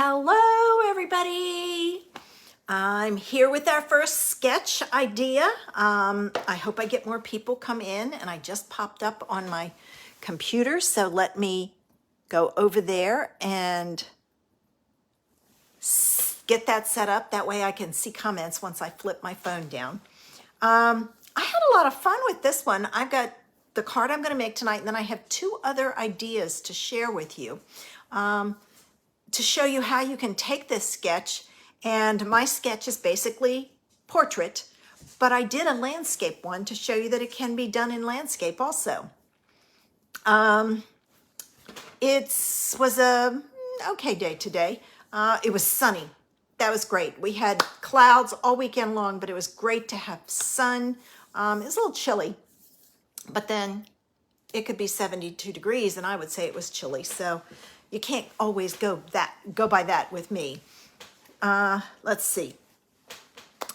Hello, everybody. I'm here with our first sketch idea. I hope I get more people come in, and I just popped up on my computer. So let me go over there and get that set up. That way I can see comments once I flip my phone down. I had a lot of fun with this one. I've got the card I'm going to make tonight, and then I have two other ideas to share with you. To show you how you can take this sketch, and my sketch is basically portrait, but I did a landscape one to show you that it can be done in landscape also. It was a okay day today. It was sunny. That was great. We had clouds all weekend long, but it was great to have sun. It was a little chilly, but then it could be 72 degrees, and I would say it was chilly. So you can't always go by that with me. Let's see.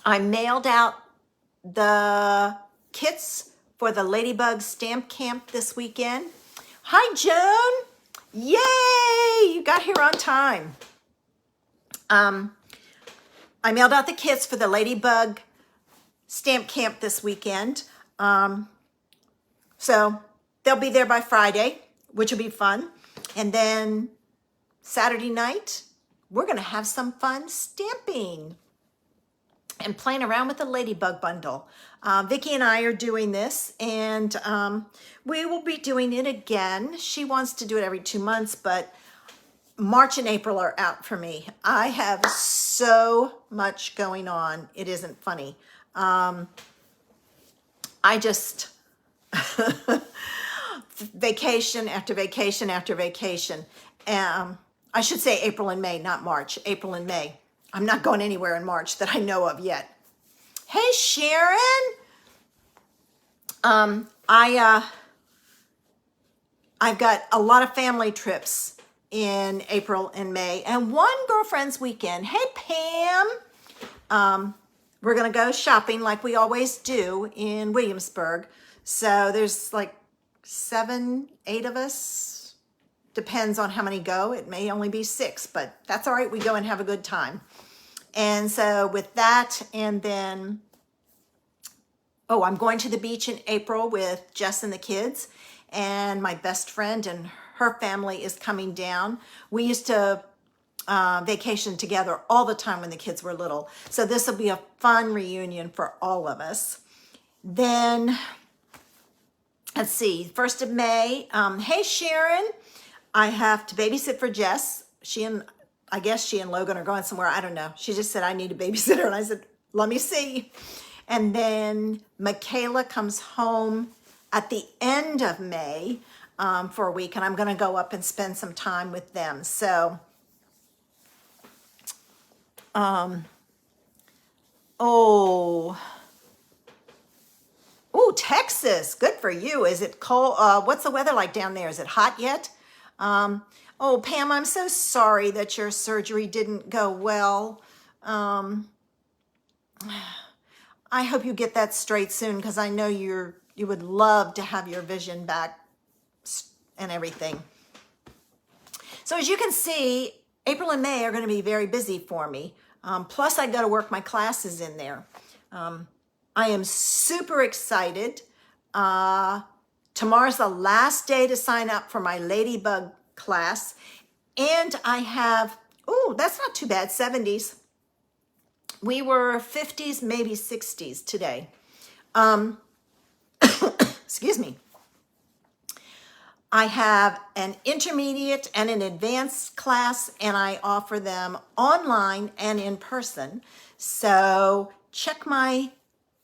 I mailed out the kits for the Ladybug Stamp Camp this weekend. Hi, Joan. Yay! You got here on time. I mailed out the kits for the Ladybug Stamp Camp this weekend. So they'll be there by Friday, which will be fun. And then Saturday night, we're going to have some fun stamping and playing around with the Ladybug bundle. Vicki and I are doing this, and we will be doing it again. She wants to do it every 2 months, but March and April are out for me. I have so much going on. It isn't funny. I just... vacation after vacation after vacation. I should say April and May, not March. April and May. I'm not going anywhere in March that I know of yet. Hey, Sharon. I've got a lot of family trips in April and May, and one girlfriend's weekend. Hey, Pam. We're gonna go shopping like we always do in Williamsburg. So there's like 7, 8 of us. Depends on how many go. It may only be 6, but that's all right. We go and have a good time. And so with that, and then, I'm going to the beach in April with Jess and the kids, and my best friend and her family is coming down. We used to vacation together all the time when the kids were little. So this will be a fun reunion for all of us. Then, let's see, 1st of May. Hey, Sharon. I have to babysit for Jess. I guess she and Logan are going somewhere. I don't know. She just said, I need a babysitter. And I said, let me see. And then Michaela comes home at the end of May for a week. And I'm going to go up and spend some time with them. So, Texas, good for you. Is it cold? What's the weather like down there? Is it hot yet? Pam, I'm so sorry that your surgery didn't go well. I hope you get that straight soon, because I know you would love to have your vision back and everything. So as you can see, April and May are going to be very busy for me. Plus I got to work my classes in there. I am super excited. Tomorrow's the last day to sign up for my Ladybug class. And I have, that's not too bad, 70s. We were 50s, maybe 60s today. Excuse me. I have an intermediate and an advanced class, and I offer them online and in person. So check my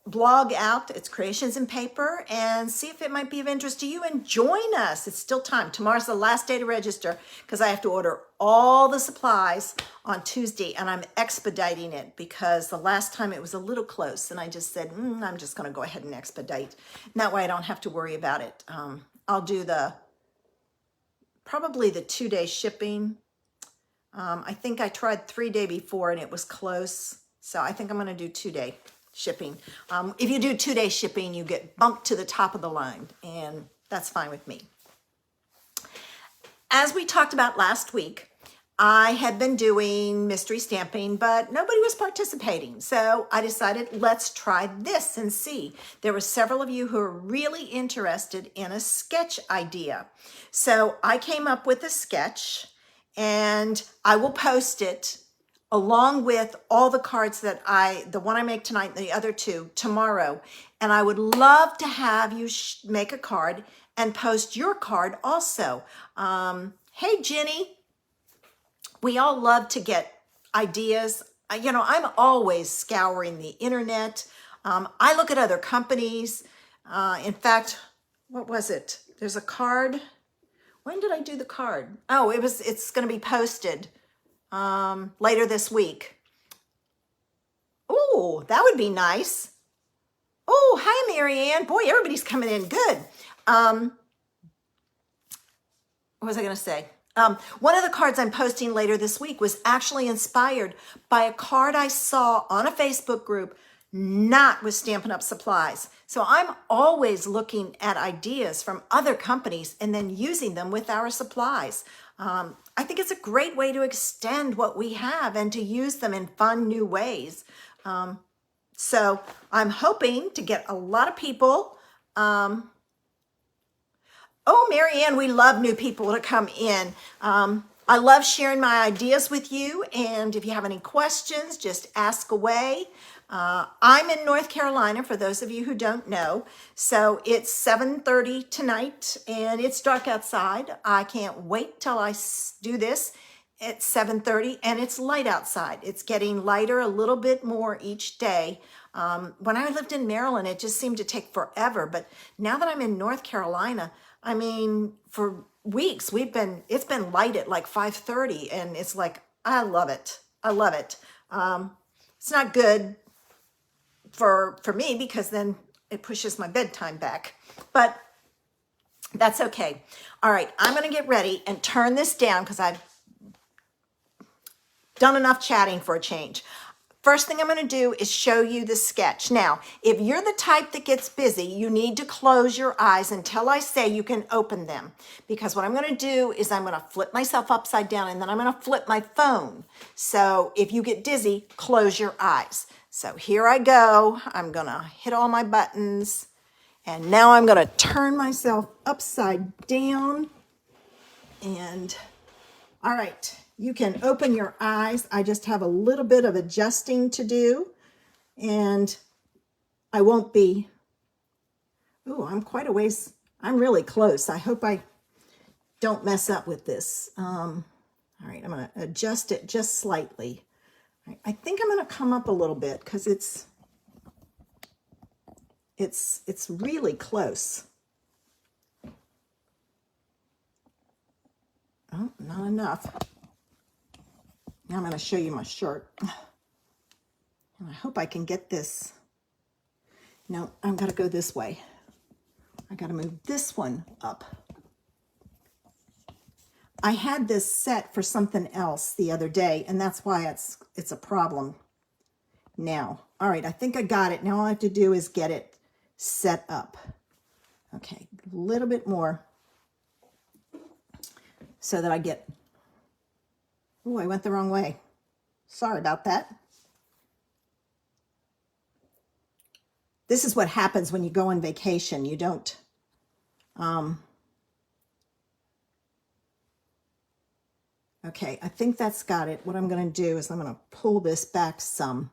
blog out. It's Creations in Paper, and see if it might be of interest to you, and join us. It's still time. Tomorrow's the last day to register, because I have to order all the supplies on Tuesday, and I'm expediting it because the last time it was a little close, and I just said, I'm just going to go ahead and expedite. And that way I don't have to worry about it. I'll do probably the 2-day shipping. I think I tried 3-day before and it was close. So I think I'm going to do 2-day shipping. If you do 2-day shipping, you get bumped to the top of the line, and that's fine with me. As we talked about last week, I had been doing mystery stamping, but nobody was participating. So I decided, let's try this and see. There were several of you who are really interested in a sketch idea. So I came up with a sketch, and I will post it along with all the cards that the one I make tonight and the other two tomorrow. And I would love to have you make a card and post your card also. Hey, Jenny. We all love to get ideas. You know, I'm always scouring the internet. I look at other companies. In fact, what was it? There's a card. When did I do the card? Oh, it's going to be posted later this week. Oh, that would be nice. Oh, hi, Marianne. Boy, everybody's coming in good. What was I going to say? One of the cards I'm posting later this week was actually inspired by a card I saw on a Facebook group, not with Stampin' Up! Supplies. So I'm always looking at ideas from other companies and then using them with our supplies. I think it's a great way to extend what we have and to use them in fun new ways. So I'm hoping to get a lot of people. Oh, Marianne, we love new people to come in. I love sharing my ideas with you. And if you have any questions, just ask away. I'm in North Carolina, for those of you who don't know. So it's 7:30 tonight, and it's dark outside. I can't wait till I do this. It's 7:30, and it's light outside. It's getting lighter a little bit more each day. When I lived in Maryland, it just seemed to take forever. But now that I'm in North Carolina, I mean, for weeks, it's been light at like 5:30, and it's like, I love it. I love it. It's not good for me, because then it pushes my bedtime back, but that's okay. All right, I'm going to get ready and turn this down because I've done enough chatting for a change. First thing I'm going to do is show you the sketch. Now, if you're the type that gets busy, you need to close your eyes until I say you can open them. Because what I'm going to do is I'm going to flip myself upside down, and then I'm going to flip my phone. So if you get dizzy, close your eyes. So here I go. I'm going to hit all my buttons. And now I'm going to turn myself upside down. And all right. You can open your eyes. I just have a little bit of adjusting to do, and I won't be, ooh, I'm quite a ways, I'm really close. I hope I don't mess up with this. All right, I'm gonna adjust it just slightly. All right, I think I'm gonna come up a little bit because it's really close. Oh, not enough. Now I'm going to show you my shirt. And I hope I can get this. No, I've got to go this way. I got to move this one up. I had this set for something else the other day, and that's why it's a problem now. All right, I think I got it. Now all I have to do is get it set up. Okay, a little bit more so that I get... Oh, I went the wrong way. Sorry about that. This is what happens when you go on vacation. You don't, okay, I think that's got it. What I'm going to do is I'm going to pull this back some.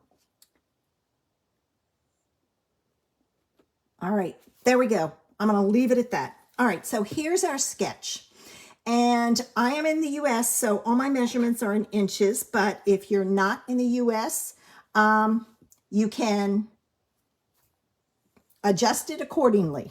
All right, there we go. I'm going to leave it at that. All right, so here's our sketch. And I am in the US, so all my measurements are in inches, but if you're not in the US, you can adjust it accordingly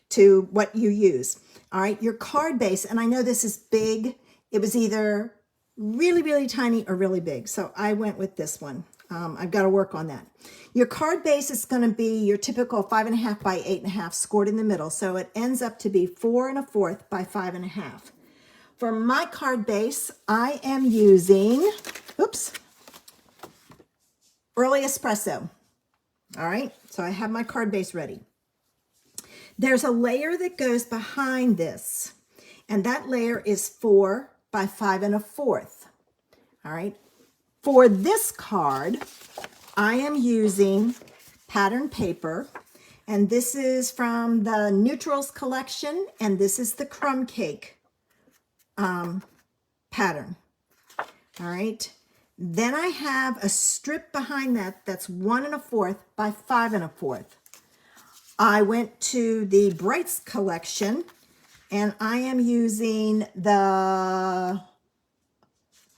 to what you use. All right, your card base, and I know this is big. It was either really, really tiny or really big, so I went with this one. I've got to work on that. Your card base is going to be your typical 5.5 by 8.5 scored in the middle, so it ends up to be 4 1/4 by 5.5. For my card base, I am using, oops, Early Espresso. All right, so I have my card base ready. There's a layer that goes behind this, and that layer is 4 by 5 1/4. All right. For this card, I am using pattern paper, and this is from the Neutrals collection, and this is the crumb cake pattern. All right. Then I have a strip behind that that's 1 1/4 by 5 1/4. I went to the Brights collection, and I am using the,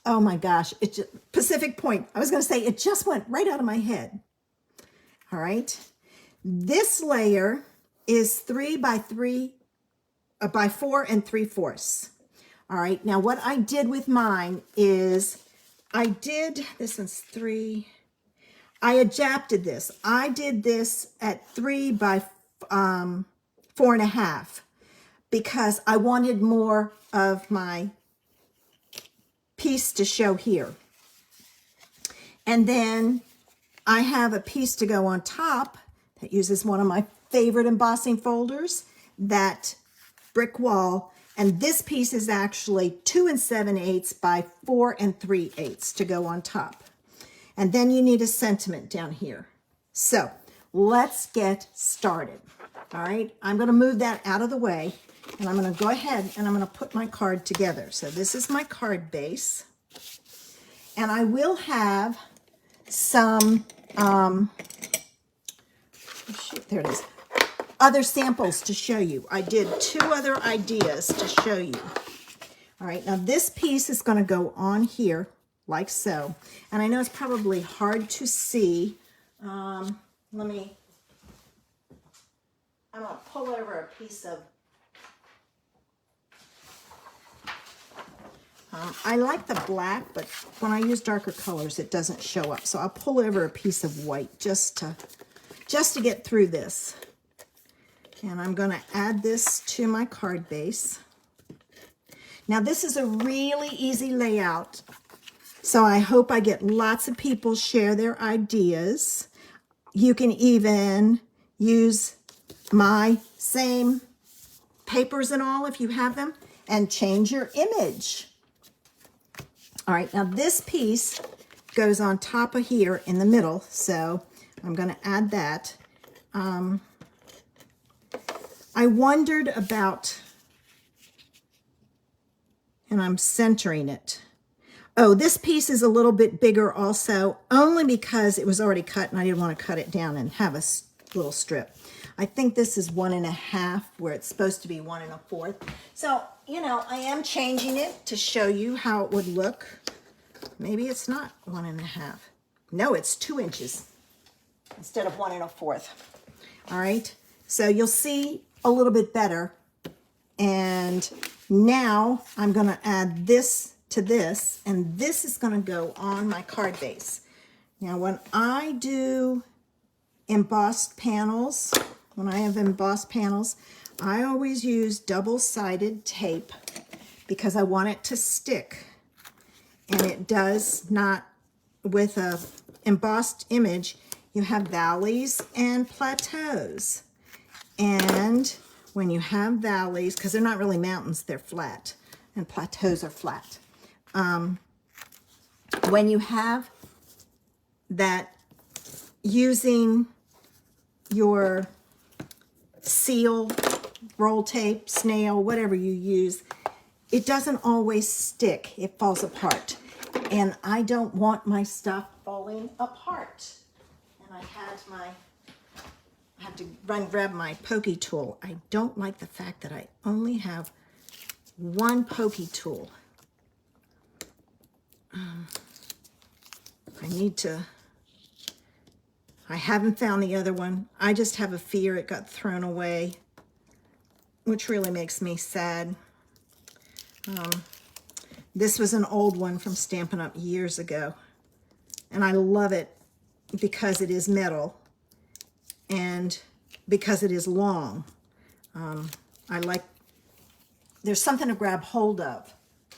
oh my gosh, Pacific Point. I was going to say, it just went right out of my head. All right. This layer is 3 by 3, by 4 3/4. All right. Now what I did with mine is this one's 3. I adapted this. I did this at 3 by 4 1/2 because I wanted more of my piece to show here. And then I have a piece to go on top that uses one of my favorite embossing folders, that brick wall. And this piece is actually 2 7/8 by 4 3/8 to go on top. And then you need a sentiment down here. So let's get started. All right, I'm going to move that out of the way, and I'm going to go ahead and I'm going to put my card together. So this is my card base, and I will have some, there it is, other samples to show you. I did 2 other ideas to show you. All right, now this piece is going to go on here like so. And I know it's probably hard to see. I'm going to pull over a piece of, I like the black, but when I use darker colors, it doesn't show up. So I'll pull over a piece of white just to get through this. And I'm going to add this to my card base. Now this is a really easy layout, so I hope I get lots of people share their ideas. You can even use my same papers and all if you have them, and change your image. All right, now this piece goes on top of here in the middle, so I'm going to add that. I wondered about, and I'm centering it. Oh, this piece is a little bit bigger also, only because it was already cut and I didn't want to cut it down and have a little strip. I think this is 1 1/2 where it's supposed to be 1 1/4. So, you know, I am changing it to show you how it would look. Maybe it's not 1 1/2. No, it's 2 inches instead of 1 1/4. All right, so you'll see a little bit better. And now I'm going to add this to this, and this is going to go on my card base. Now when I do embossed panels, when I have embossed panels, I always use double-sided tape because I want it to stick, and it does not. With a embossed image, you have valleys and plateaus. And when you have valleys, because they're not really mountains, they're flat, and plateaus are flat. When you have that, using your seal, roll tape, snail, whatever you use, it doesn't always stick. It falls apart. And I don't want my stuff falling apart. And I have to run grab my pokey tool. I don't like the fact that I only have one pokey tool. I haven't found the other one. I just have a fear it got thrown away, which really makes me sad. This was an old one from Stampin' Up! Years ago, and I love it because it is metal and because it is long. There's something to grab hold of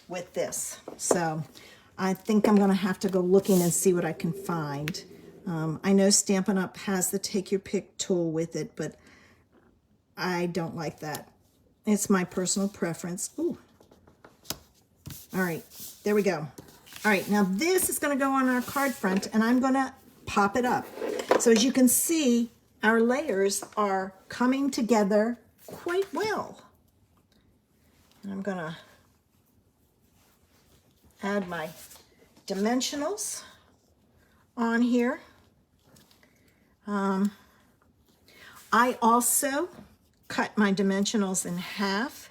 with this. So I think I'm going to have to go looking and see what I can find. I know Stampin' Up! Has the Take Your Pick tool with it, but I don't like that. It's my personal preference. Ooh. All right, there we go. All right, now this is going to go on our card front, and I'm going to pop it up. So as you can see, our layers are coming together quite well. And I'm going to add my dimensionals on here. I also cut my dimensionals in half.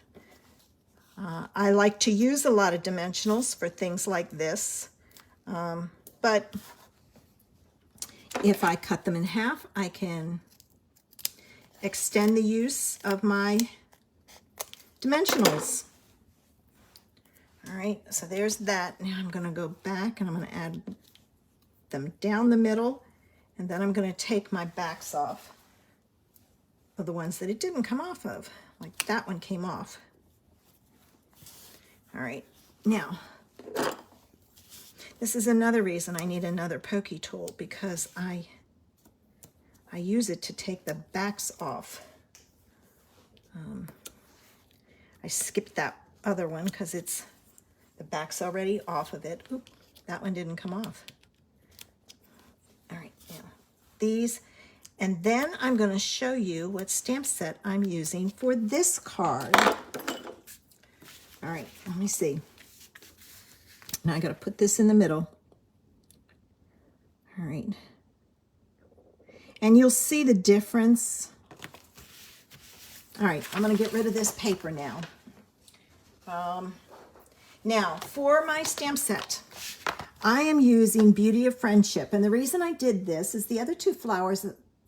I like to use a lot of dimensionals for things like this, but if I cut them in half, I can extend the use of my dimensionals. All right, so there's that. Now I'm going to go back and I'm going to add them down the middle, and then I'm going to take my backs off of the ones that it didn't come off of, like that one came off. All right, now this is another reason I need another pokey tool, because I use it to take the backs off. I skipped that other one because it's the back's already off of it. Oop, that one didn't come off. All right, now these, and then I'm going to show you what stamp set I'm using for this card. All right, let me see. Now I got to put this in the middle. All right. And you'll see the difference. All right, I'm going to get rid of this paper now. Now, for my stamp set, I am using Beauty of Friendship. And the reason I did this is the other two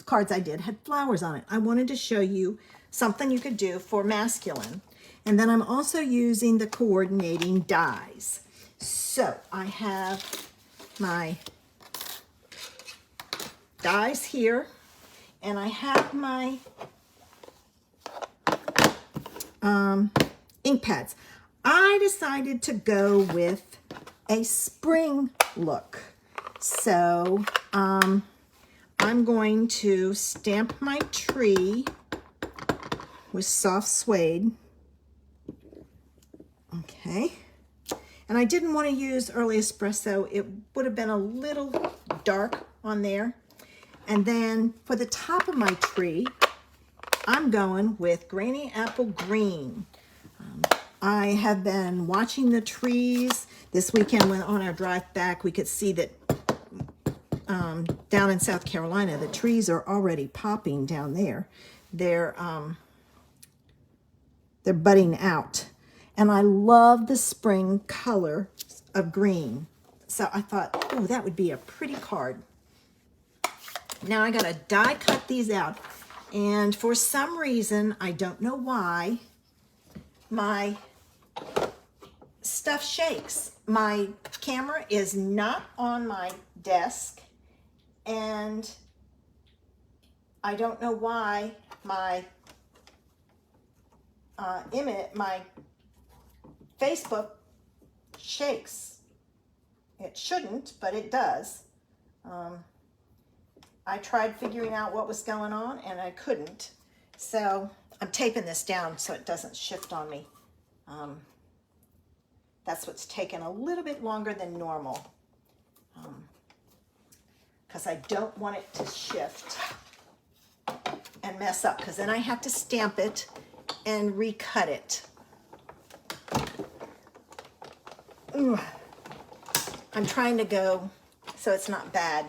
cards I did had flowers on it. I wanted to show you something you could do for masculine. And then I'm also using the coordinating dies. So I have my dies here, and I have my ink pads. I decided to go with a spring look. So I'm going to stamp my tree with soft suede. Okay. And I didn't want to use early espresso. It would have been a little dark on there. And then for the top of my tree, I'm going with Granny Apple Green. I have been watching the trees. This weekend when on our drive back, we could see that down in South Carolina, the trees are already popping down there. They're budding out. And I love the spring color of green. So I thought, oh, that would be a pretty card. Now I got to die cut these out. And for some reason, I don't know why, my stuff shakes. My camera is not on my desk, and I don't know why my my Facebook shakes. It shouldn't, but it does. I tried figuring out what was going on, and I couldn't. So I'm taping this down so it doesn't shift on me. That's what's taken a little bit longer than normal, because I don't want it to shift and mess up, because then I have to stamp it and recut it. Ooh. I'm trying to go so it's not bad.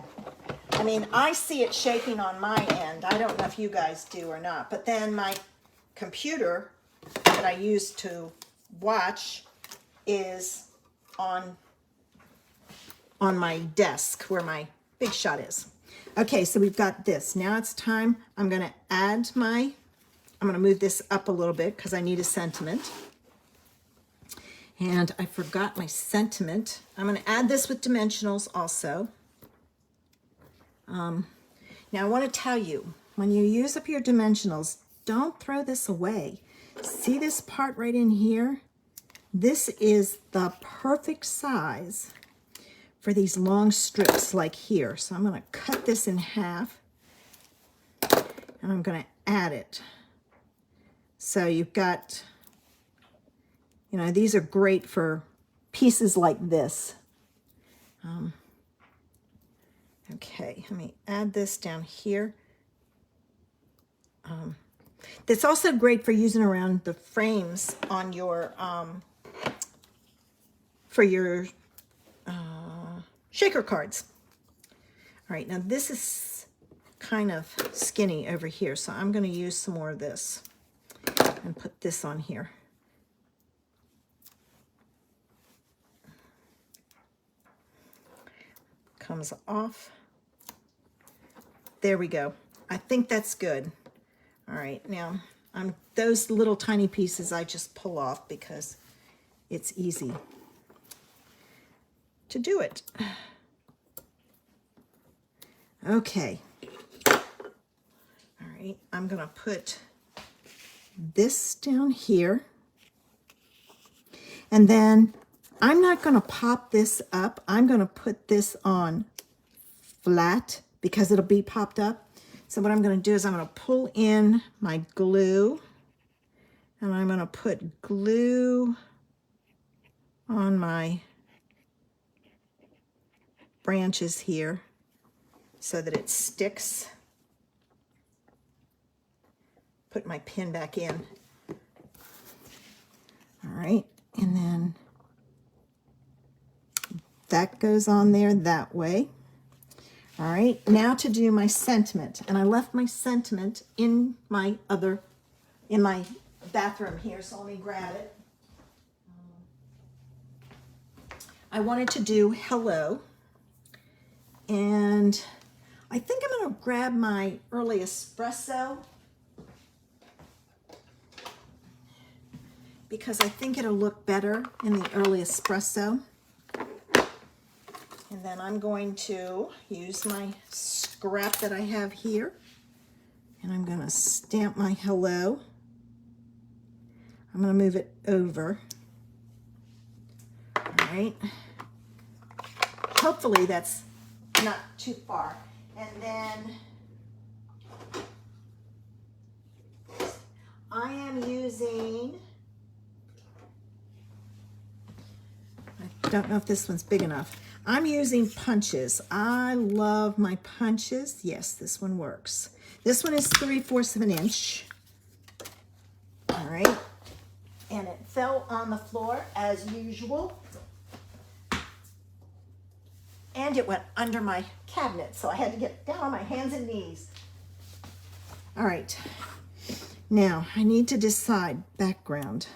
I mean, I see it shaking on my end. I don't know if you guys do or not, but then my computer that I use to watch is on my desk where my Big Shot is. Okay, so we've got this. Now it's time. I'm going to move this up a little bit because I need a sentiment. And I forgot my sentiment. I'm going to add this with dimensionals also. Now I want to tell you, when you use up your dimensionals, don't throw this away. See this part right in here? This is the perfect size for these long strips like here. So I'm going to cut this in half, and I'm going to add it. So you've got, you know, these are great for pieces like this. Okay, let me add this down here. That's also great for using around the frames on your, for your shaker cards. All right, now this is kind of skinny over here, so I'm going to use some more of this and put this on here. Comes off. There we go. I think that's good. All right, now those little tiny pieces I just pull off because it's easy to do it. Okay. All right, I'm gonna put this down here. And then I'm not gonna pop this up. I'm gonna put this on flat because it'll be popped up. So what I'm going to do is I'm going to pull in my glue and I'm going to put glue on my branches here so that it sticks. Put my pin back in. All right, and then that goes on there that way. All right, now to do my sentiment. And I left my sentiment in my bathroom here, so let me grab it. I wanted to do hello. And I think I'm gonna grab my early espresso because I think it'll look better in the early espresso. And then I'm going to use my scrap that I have here. And I'm going to stamp my hello. I'm going to move it over. All right. Hopefully that's not too far. And then I am using, I don't know if this one's big enough. I'm using punches. I love my punches. Yes, this one works. This one is 3/4 of an inch. All right. And it fell on the floor as usual. And it went under my cabinet, so I had to get down on my hands and knees. All right. Now, I need to decide background.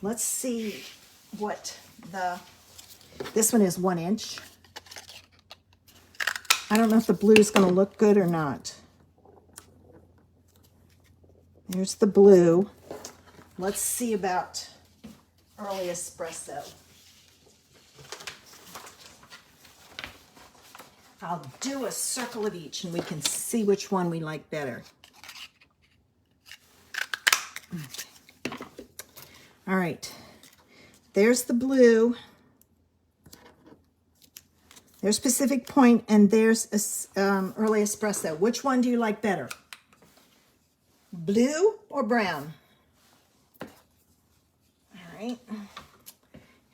Let's see what this one is 1 inch. I don't know if the blue is going to look good or not. There's the blue. Let's see about early espresso. I'll do a circle of each and we can see which one we like better. Okay. All right. There's the blue. There's Pacific Point, and there's early espresso. Which one do you like better? Blue or brown? All right.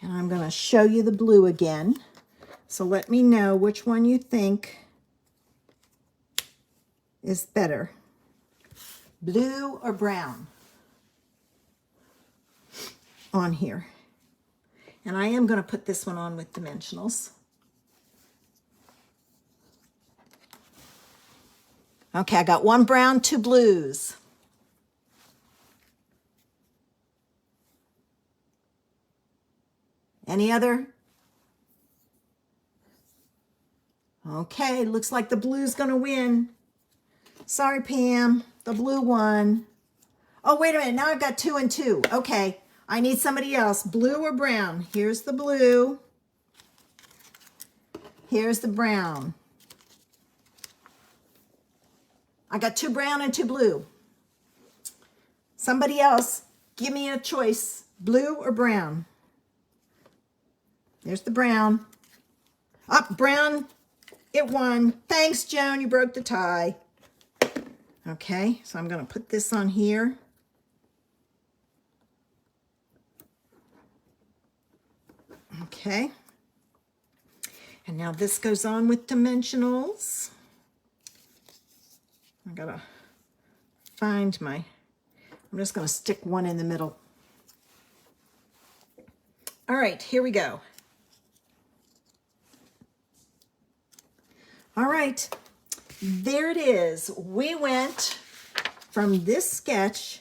And I'm going to show you the blue again. So let me know which one you think is better. Blue or brown on here. And I am going to put this one on with dimensionals. Okay, I got 1 brown, 2 blues. Any other? Okay, looks like the blue's gonna win. Sorry, Pam, the blue won. Oh, wait a minute, now I've got 2 and 2. Okay, I need somebody else. Blue or brown? Here's the blue. Here's the brown. I got 2 brown and 2 blue. Somebody else, give me a choice, blue or brown. There's the brown. Up, brown, it won. Thanks, Joan, you broke the tie. Okay, so I'm gonna put this on here. Okay. And now this goes on with dimensionals. I gotta find my, I'm just gonna stick one in the middle. All right, here we go. All right, there it is. We went from this sketch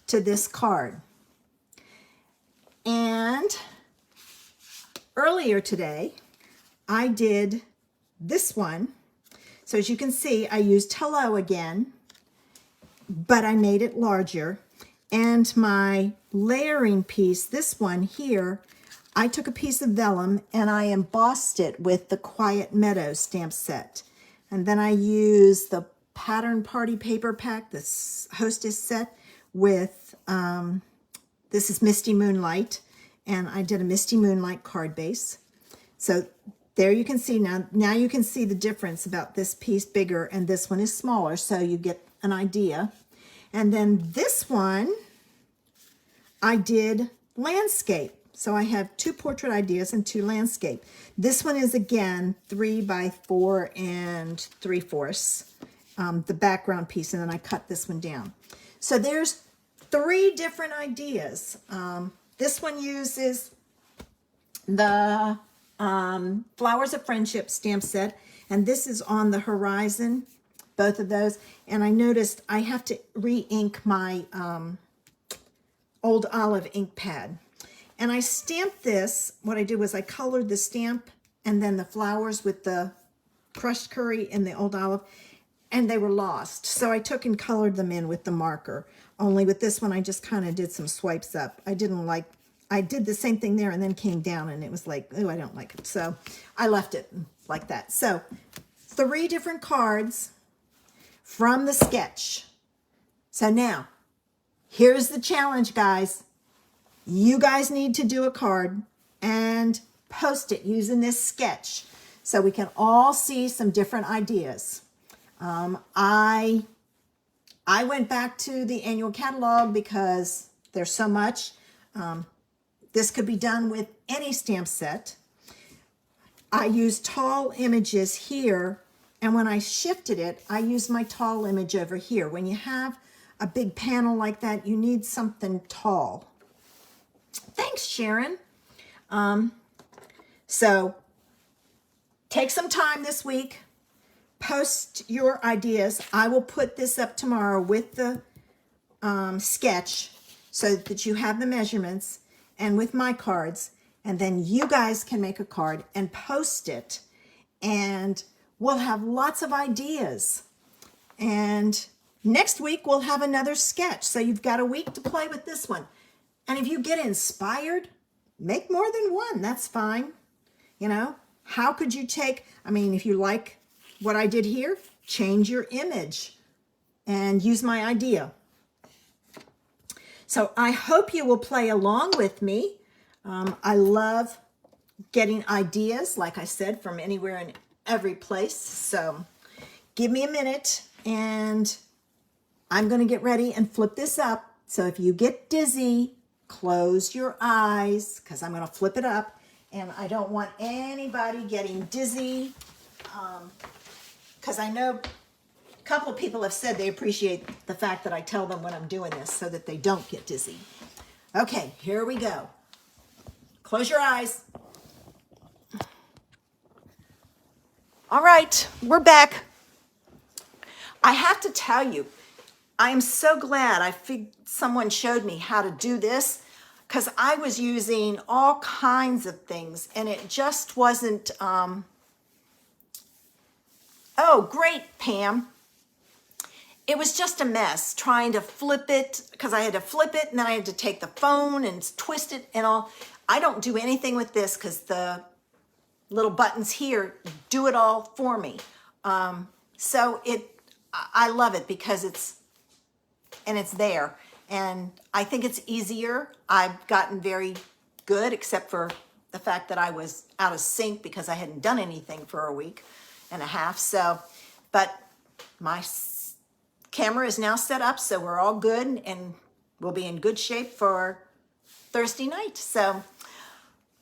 to this card. And earlier today, I did this one. So as you can see, I used hello again, but I made it larger. And my layering piece, this one here, I took a piece of vellum and I embossed it with the Quiet Meadow stamp set. And then I used the Pattern Party Paper Pack, this Hostess set with, this is Misty Moonlight. And I did a Misty Moonlight card base. So there you can see now you can see the difference about this piece bigger and this one is smaller, so you get an idea. And then this one, I did landscape. So I have 2 portrait ideas and 2 landscape. This one is again 3 by 4 and 3/4, the background piece, and then I cut this one down. So there's 3 different ideas. This one uses the Flowers of Friendship stamp set, and this is on the Horizon, both of those. And I noticed I have to re-ink my Old Olive ink pad. And I stamped this. What I did was I colored the stamp and then the flowers with the crushed curry and the Old Olive, and they were lost. So I took and colored them in with the marker. Only with this one, I just kind of did some swipes up. I did the same thing there and then came down and it was like, oh, I don't like it. So I left it like that. So 3 different cards from the sketch. So now, here's the challenge, guys. You guys need to do a card and post it using this sketch so we can all see some different ideas. I went back to the annual catalog because there's so much. This could be done with any stamp set. I used tall images here, and when I shifted it, I used my tall image over here. When you have a big panel like that, you need something tall. Thanks, Sharon. So take some time this week, post your ideas. I will put this up tomorrow with the sketch so that you have the measurements and with my cards, and then you guys can make a card and post it, and we'll have lots of ideas. And next week we'll have another sketch, so you've got a week to play with this one. And if you get inspired, make more than one. That's fine. You know, how could you take, I mean, if you like what I did here, change your image and use my idea. So I hope you will play along with me. I love getting ideas, like I said, from anywhere and every place. So give me a minute and I'm going to get ready and flip this up. So if you get dizzy, close your eyes because I'm going to flip it up, and I don't want anybody getting dizzy because I know a couple of people have said they appreciate the fact that I tell them when I'm doing this so that they don't get dizzy. Okay, here we go. Close your eyes. All right, we're back. I have to tell you, I am so glad someone showed me how to do this, because I was using all kinds of things and it just wasn't, oh, great, Pam. It was just a mess trying to flip it, because I had to flip it and then I had to take the phone and twist it and all. I don't do anything with this because the little buttons here do it all for me. So I love it because it's there. And I think it's easier. I've gotten very good, except for the fact that I was out of sync because I hadn't done anything for a week and a half. So, but my camera is now set up, so we're all good and we'll be in good shape for Thursday night. So,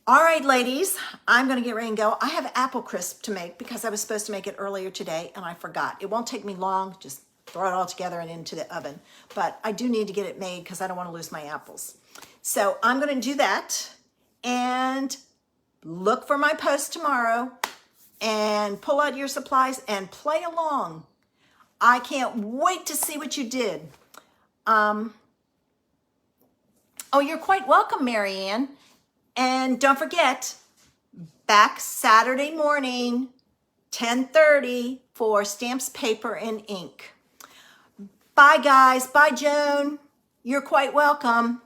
All right, ladies, I'm going to get ready and go. I have apple crisp to make because I was supposed to make it earlier today and I forgot. It won't take me long. Just throw it all together and into the oven. But I do need to get it made because I don't want to lose my apples. So I'm going to do that and look for my post tomorrow and pull out your supplies and play along. I can't wait to see what you did. Oh, you're quite welcome, Marianne. And don't forget, back Saturday morning, 10:30 for stamps, paper, and ink. Bye, guys. Bye, Joan. You're quite welcome.